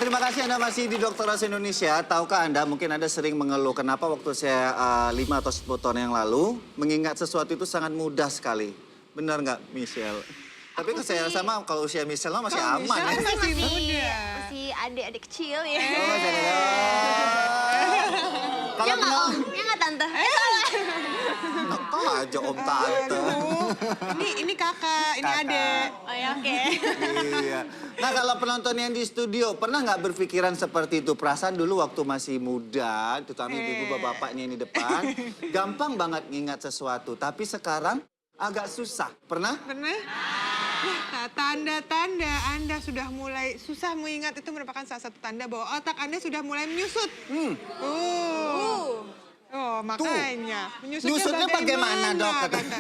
terima kasih Anda masih di Dokter Ras Indonesia. Tahukah Anda, mungkin Anda sering mengeluh kenapa waktu saya 5 atau 10 tahun yang lalu, mengingat sesuatu itu sangat mudah sekali. Benar nggak, Michelle? Tapi saya rasa kalau usia Michelle masih aman. Michelle Ya? masih muda. Masih adik-adik kecil ya. Oh, masih ada. Kalau kenal, Ya nggak tante? enak aja Om Tante. Ini kakak, ini Kakak. adek. Oh ya oke. Iya. Nah kalau penonton yang di studio, pernah nggak berpikiran seperti itu? Perasaan dulu waktu masih muda, terutama ibu-ibu bapak-bapaknya yang di depan, gampang banget ngingat sesuatu. Tapi sekarang agak susah. Pernah? Pernah? Nah, tanda-tanda Anda sudah mulai susah mengingat itu merupakan salah satu tanda bahwa otak Anda sudah mulai menyusut. Oh, makanya. Nyusutnya bagaimana, dok? Katanya.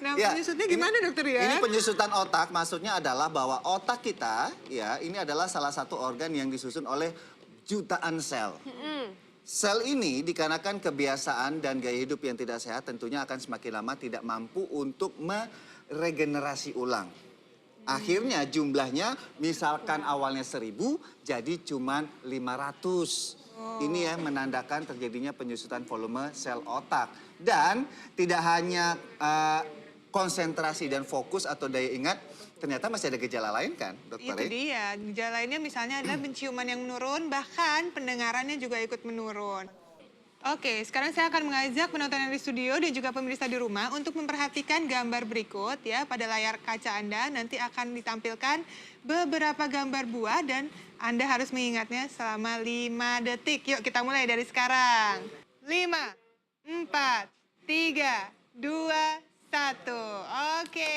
Nah, Ya, menyusutnya gimana, dokter ya? Ini penyusutan otak, maksudnya adalah bahwa otak kita, ya, ini adalah salah satu organ yang disusun oleh jutaan sel. Sel ini dikarenakan kebiasaan dan gaya hidup yang tidak sehat tentunya akan semakin lama tidak mampu untuk meregenerasi ulang. Akhirnya jumlahnya misalkan awalnya 1000 jadi cuman 500. Ini ya menandakan terjadinya penyusutan volume sel otak. Dan tidak hanya konsentrasi dan fokus atau daya ingat, ternyata masih ada gejala lain kan, dokter? Itu dia. Gejala lainnya misalnya adalah penciuman yang menurun, bahkan pendengarannya juga ikut menurun. Oke, sekarang saya akan mengajak penonton yang di studio dan juga pemirsa di rumah untuk memperhatikan gambar berikut ya. Pada layar kaca Anda nanti akan ditampilkan beberapa gambar buah dan Anda harus mengingatnya selama 5 detik. Yuk kita mulai dari sekarang. 5, 4, 3, 2, 1. Oke.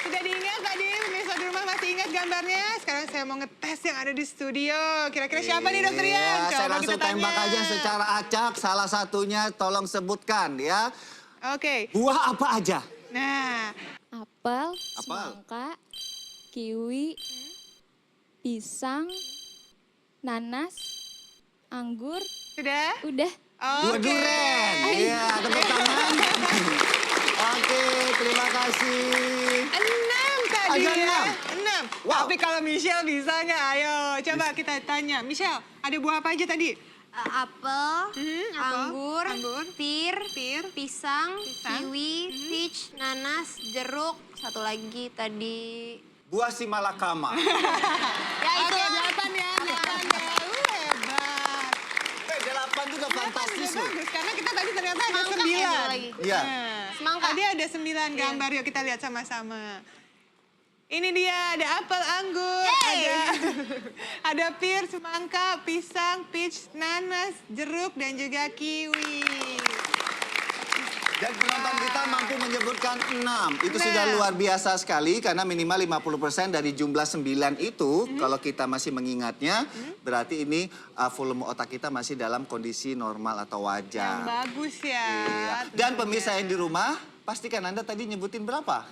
Sudah diingat tadi, pemirsa di rumah masih ingat gambarnya? Sekarang saya mau ngetes yang ada di studio. Kira-kira siapa nih, dokter Ian? Iya, saya Coba langsung kita tanya. tembak aja secara acak. Salah satunya tolong sebutkan ya. Oke. Buah apa aja? Nah, Apel, semangka, kiwi, pisang, nanas, anggur, sudah? udah. Buah duren. Iya, tepuk tangan. Oke, terima kasih. 6 tadi Ada ya. 6. 6. Wow. Tapi kalau Michelle bisa nggak? Ayo, coba kita tanya. Michelle, ada buah apa aja tadi? Apel, apel, anggur, pir, pisang, Pisang. kiwi, peach, nanas, jeruk, satu lagi tadi. Buah si malakama. Ya itu. Oke, 8 ya, 8 ya. Hebat. 8 juga fantastis Udah loh. bagus, karena kita tadi ternyata ada Semangka 9. ya, ada lagi. Iya. Nah, Semangka. tadi ada 9 gambar, yuk kita lihat sama-sama. Ini dia, ada apel, anggur, ada pir, semangka, pisang, peach, nanas, jeruk, dan juga kiwi. Dan penonton kita mampu menyebutkan 6. Itu 6. sudah luar biasa sekali karena minimal 50% dari jumlah 9 itu kalau kita masih mengingatnya berarti ini volume otak kita masih dalam kondisi normal atau Yang wajar. bagus ya. Iya. Dan pemirsa yang di rumah, pastikan Anda tadi nyebutin berapa.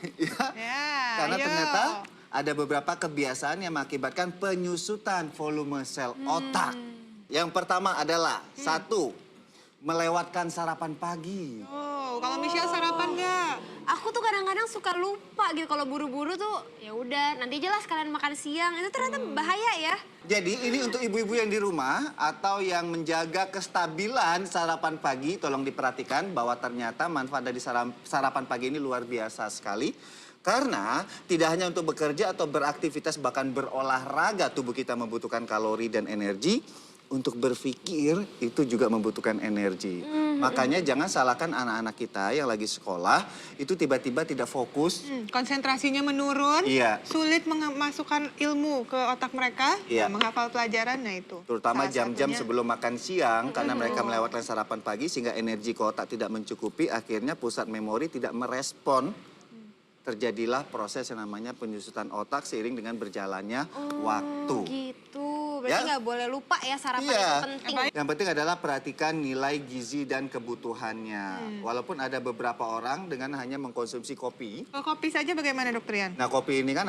Ya, Karena ayo. ternyata ada beberapa kebiasaan yang mengakibatkan penyusutan volume sel otak. Yang pertama adalah 1, melewatkan sarapan pagi. Oh, kalau Michelle sarapan nggak? Aku tuh kadang-kadang suka lupa gitu kalau buru-buru tuh ya udah nanti aja lah sekalian makan siang. Itu ternyata bahaya ya. Jadi ini untuk ibu-ibu yang di rumah atau yang menjaga kestabilan sarapan pagi, tolong diperhatikan bahwa ternyata manfaat dari sarapan pagi ini luar biasa sekali. Karena tidak hanya untuk bekerja atau beraktivitas bahkan berolahraga tubuh kita membutuhkan kalori dan energi. Untuk berpikir itu juga membutuhkan energi. Makanya jangan salahkan anak-anak kita yang lagi sekolah itu tiba-tiba tidak fokus. Konsentrasinya menurun, Iya. sulit memasukkan ilmu ke otak mereka, Iya. menghafal pelajaran, nah itu. Terutama Salah jam-jam satunya. sebelum makan siang karena mereka melewatkan sarapan pagi sehingga energi ke otak tidak mencukupi. Akhirnya pusat memori tidak merespon. Terjadilah proses yang namanya penyusutan otak seiring dengan berjalannya waktu. Gitu. Berarti nggak boleh lupa ya sarapan Iya. itu penting. Yang penting adalah perhatikan nilai gizi dan kebutuhannya. Walaupun ada beberapa orang dengan hanya mengkonsumsi kopi. Kalau kopi saja bagaimana Dokter Yan? Nah, kopi ini kan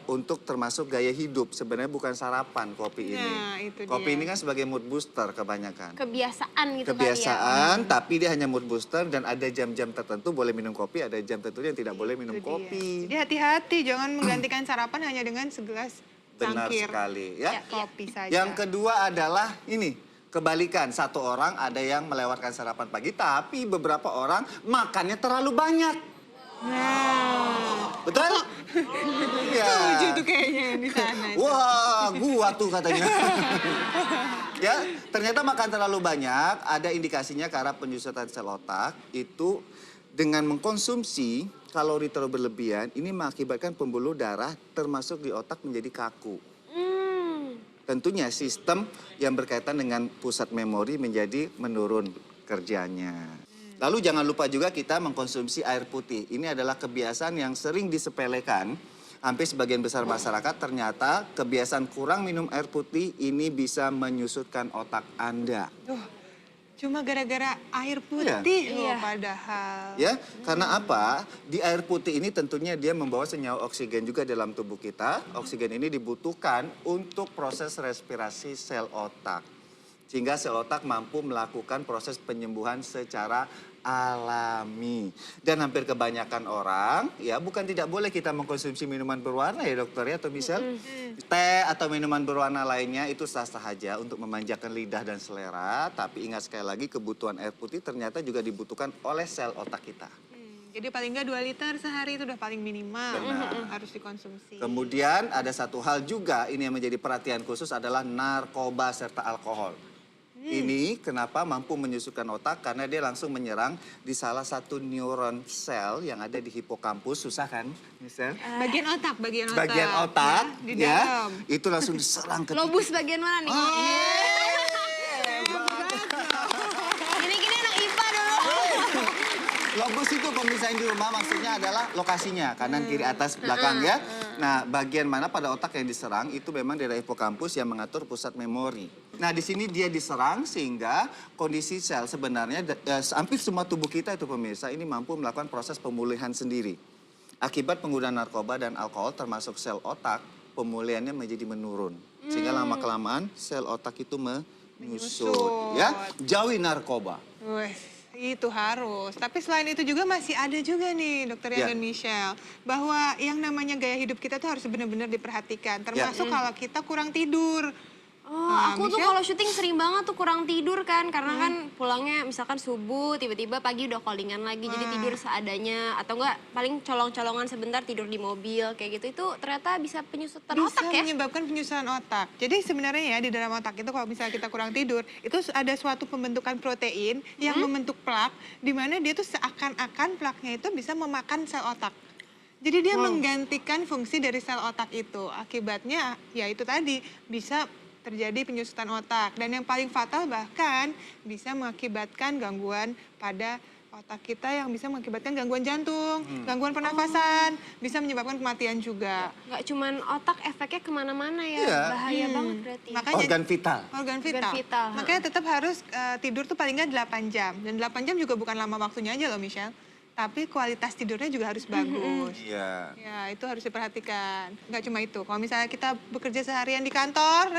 untuk termasuk gaya hidup. Sebenarnya bukan sarapan kopi ini. Nah, itu Kopi dia. ini kan sebagai mood booster kebanyakan. Kebiasaan gitu Kebiasaan, tapi dia hanya mood booster dan ada jam-jam tertentu boleh minum kopi, ada jam tertentu yang tidak boleh minum Itu dia. kopi. Jadi hati-hati, jangan menggantikan sarapan hanya dengan segelas Benar cangkir sekali ya. kopi saja. Yang kedua adalah ini, kebalikan. Satu orang ada yang melewatkan sarapan pagi, tapi beberapa orang makannya terlalu banyak. Nah, Betul? Iya. setuju tuh kayaknya yang di sana. Wah, gua tuh katanya. Ya, ternyata makan terlalu banyak, ada indikasinya ke arah penyusutan sel otak. Itu dengan mengkonsumsi kalori terlalu berlebihan, ini mengakibatkan pembuluh darah termasuk di otak menjadi kaku. Tentunya sistem yang berkaitan dengan pusat memori menjadi menurun kerjanya. Lalu jangan lupa juga kita mengkonsumsi air putih. Ini adalah kebiasaan yang sering disepelekan. Hampir sebagian besar masyarakat ternyata kebiasaan kurang minum air putih ini bisa menyusutkan otak Anda. Cuma gara-gara air putih loh Iya. padahal. Ya, karena apa? Di air putih ini tentunya dia membawa senyawa oksigen juga dalam tubuh kita. Oksigen ini dibutuhkan untuk proses respirasi sel otak. Sehingga sel otak mampu melakukan proses penyembuhan secara alami. Dan hampir kebanyakan orang, ya bukan tidak boleh kita mengkonsumsi minuman berwarna ya dokter ya atau Michelle. Teh atau minuman berwarna lainnya itu sah-sah saja untuk memanjakan lidah dan selera. Tapi ingat sekali lagi kebutuhan air putih ternyata juga dibutuhkan oleh sel otak kita. Jadi paling nggak 2 liter sehari itu udah paling minimal. Benar. Harus dikonsumsi. Kemudian ada satu hal juga ini yang menjadi perhatian khusus adalah narkoba serta alkohol. Ini kenapa mampu menyusutkan otak karena dia langsung menyerang di salah satu neuron sel yang ada di hipokampus. Susah kan, Michelle? Bagian otak. Bagian otak, Ya, di ya, dalam. itu langsung diserang ke Lobus bagian mana nih? Oh, Gini-gini anak IPA dulu. Lobus itu pemisahin di rumah maksudnya adalah lokasinya, kanan, kiri, atas, belakang ya. Nah, bagian mana pada otak yang diserang itu memang daerah hipokampus yang mengatur pusat memori. Nah, di sini dia diserang sehingga kondisi sel sebenarnya hampir semua tubuh kita itu pemirsa ini mampu melakukan proses pemulihan sendiri. Akibat penggunaan narkoba dan alkohol termasuk sel otak, pemulihannya menjadi menurun. Sehingga lama-kelamaan sel otak itu menyusut. Ya, jauhi narkoba. Wes, itu harus. Tapi selain itu juga masih ada juga nih Dokter Yan Ya. dan Michelle. Bahwa yang namanya gaya hidup kita tuh harus benar-benar diperhatikan. Termasuk kalau kita kurang tidur. Oh, Nah, aku tuh Michelle? kalau syuting sering banget tuh kurang tidur kan. Karena kan pulangnya misalkan subuh, tiba-tiba pagi udah callingan lagi. Jadi tidur seadanya. Atau enggak paling colong-colongan sebentar tidur di mobil. Kayak gitu itu ternyata bisa penyusutan Bisa otak ya. menyebabkan penyusutan otak. Jadi sebenarnya ya di dalam otak itu kalau misalnya kita kurang tidur, itu ada suatu pembentukan protein yang membentuk plak, di mana dia tuh seakan-akan plaknya itu bisa memakan sel otak. Jadi dia menggantikan fungsi dari sel otak itu. Akibatnya ya itu tadi bisa terjadi penyusutan otak. Dan yang paling fatal bahkan bisa mengakibatkan gangguan pada otak kita yang bisa mengakibatkan gangguan jantung, gangguan pernafasan, bisa menyebabkan kematian juga. Nggak cuman otak, efeknya kemana-mana ya. Iya. Bahaya banget berarti. Makanya Organ vital. organ vital. vital, Makanya tetap harus tidur tuh paling nggak 8 jam. Dan 8 jam juga bukan lama waktunya aja loh Michelle. Tapi kualitas tidurnya juga harus bagus. Iya. Ya itu harus diperhatikan. Nggak cuma itu. Kalau misalnya kita bekerja seharian di kantor,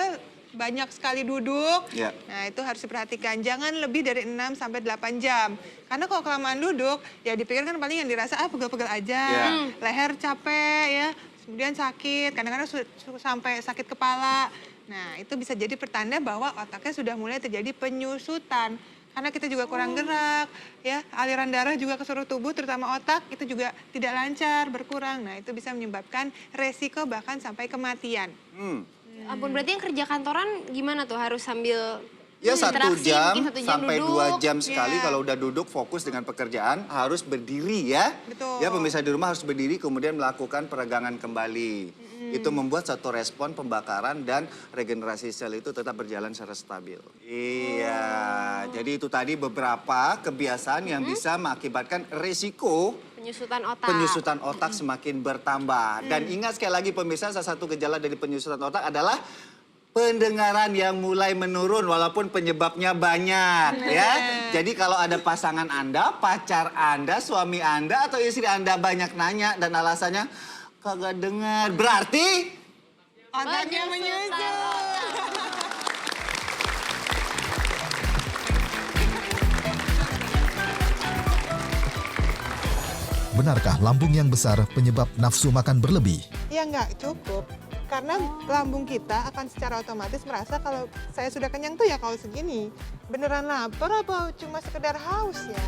banyak sekali duduk. Ya. Nah itu harus diperhatikan. Jangan lebih dari 6 sampai 8 jam. Karena kalau kelamaan duduk, ya dipikir kan paling yang dirasa pegel-pegel aja. Ya. Leher capek ya. Kemudian sakit, kadang-kadang sampai sakit kepala. Nah, itu bisa jadi pertanda bahwa otaknya sudah mulai terjadi penyusutan. Karena kita juga kurang gerak, ya aliran darah juga ke seluruh tubuh, terutama otak, itu juga tidak lancar, berkurang. Nah, itu bisa menyebabkan resiko bahkan sampai kematian. Ampun, berarti yang kerja kantoran gimana tuh? Harus sambil Ya 1 interaksi, jam mungkin 1 jam sampai duduk. 2 jam sekali Iya. kalau udah duduk fokus dengan pekerjaan harus berdiri ya. Betul. Ya pemirsa di rumah harus berdiri kemudian melakukan peregangan kembali. Itu membuat satu respon pembakaran dan regenerasi sel itu tetap berjalan secara stabil. Iya, jadi itu tadi beberapa kebiasaan yang bisa mengakibatkan resiko Penyusutan otak. penyusutan otak semakin bertambah. Dan ingat sekali lagi pemirsa, salah satu gejala dari penyusutan otak adalah pendengaran yang mulai menurun walaupun penyebabnya banyak ya. Jadi kalau ada pasangan Anda, pacar Anda, suami Anda atau istri Anda banyak nanya dan alasannya kagak dengar, berarti Otaknya menyusut. Benarkah lambung yang besar penyebab nafsu makan berlebih? Ya nggak cukup. Karena lambung kita akan secara otomatis merasa kalau saya sudah kenyang tuh ya kalau segini. Beneran lapar apa cuma sekedar haus ya?